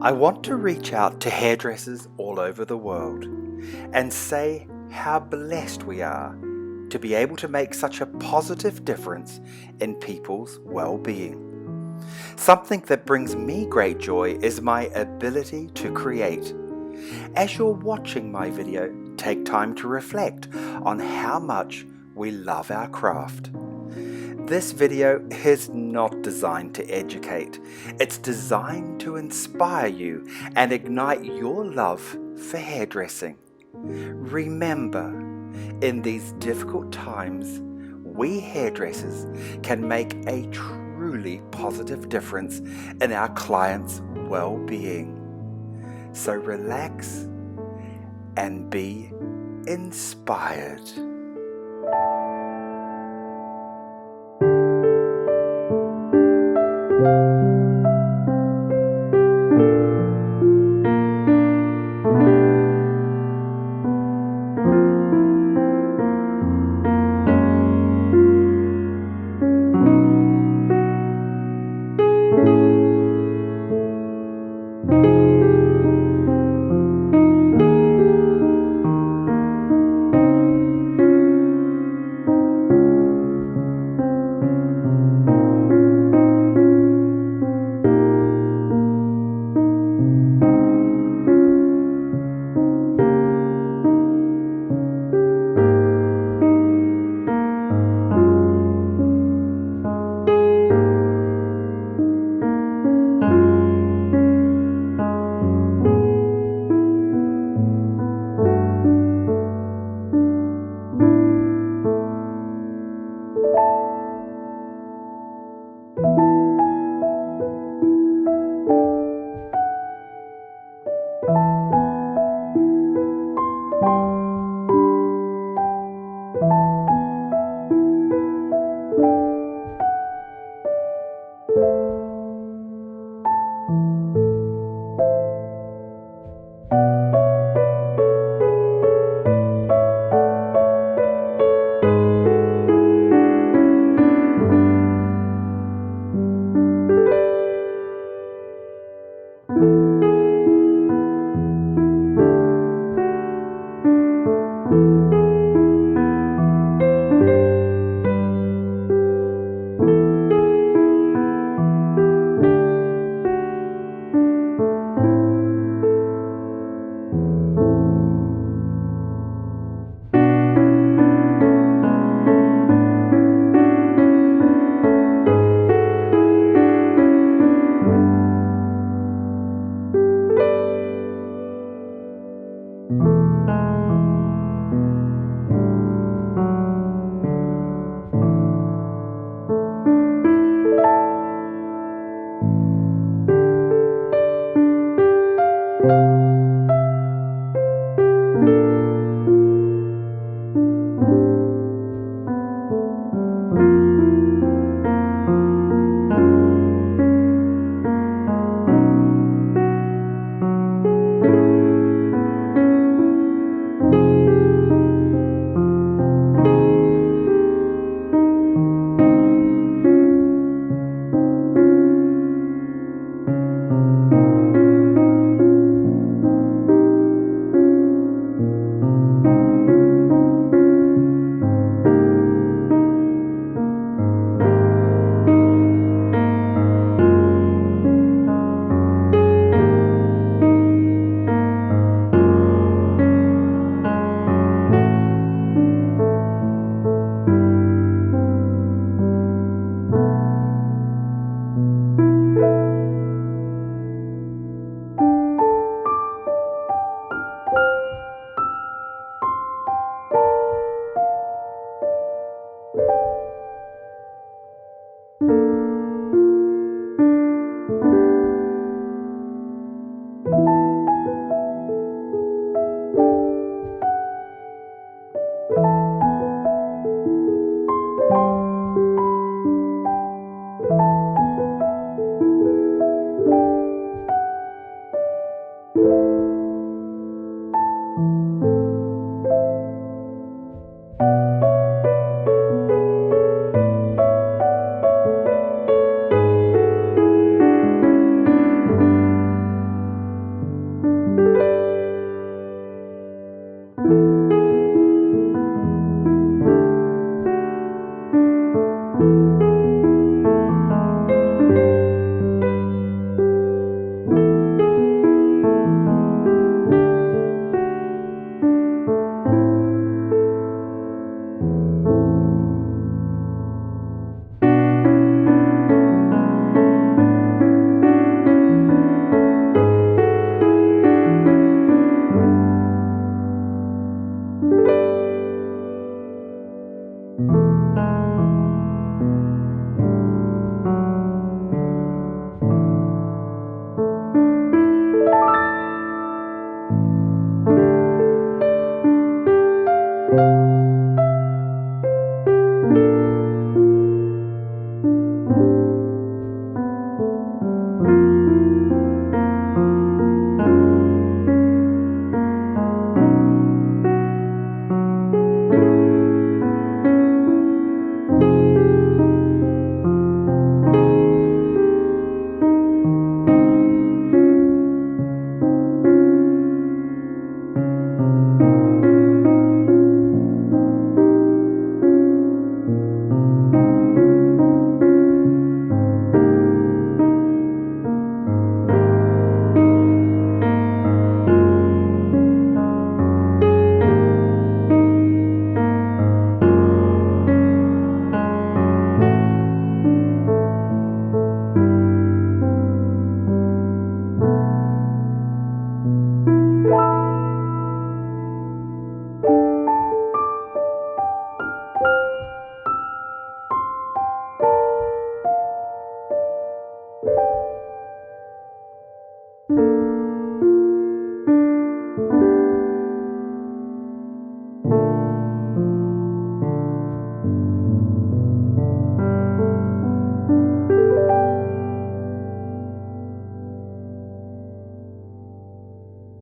I want to reach out to hairdressers all over the world and say how blessed we are to be able to make such a positive difference in people's well-being. Something that brings me great joy is my ability to create. As you're watching my video, take time to reflect on how much we love our craft. This video is not designed to educate. It's designed to inspire you and ignite your love for hairdressing. Remember, in these difficult times, we hairdressers can make a truly positive difference in our clients' well-being. So relax and be inspired.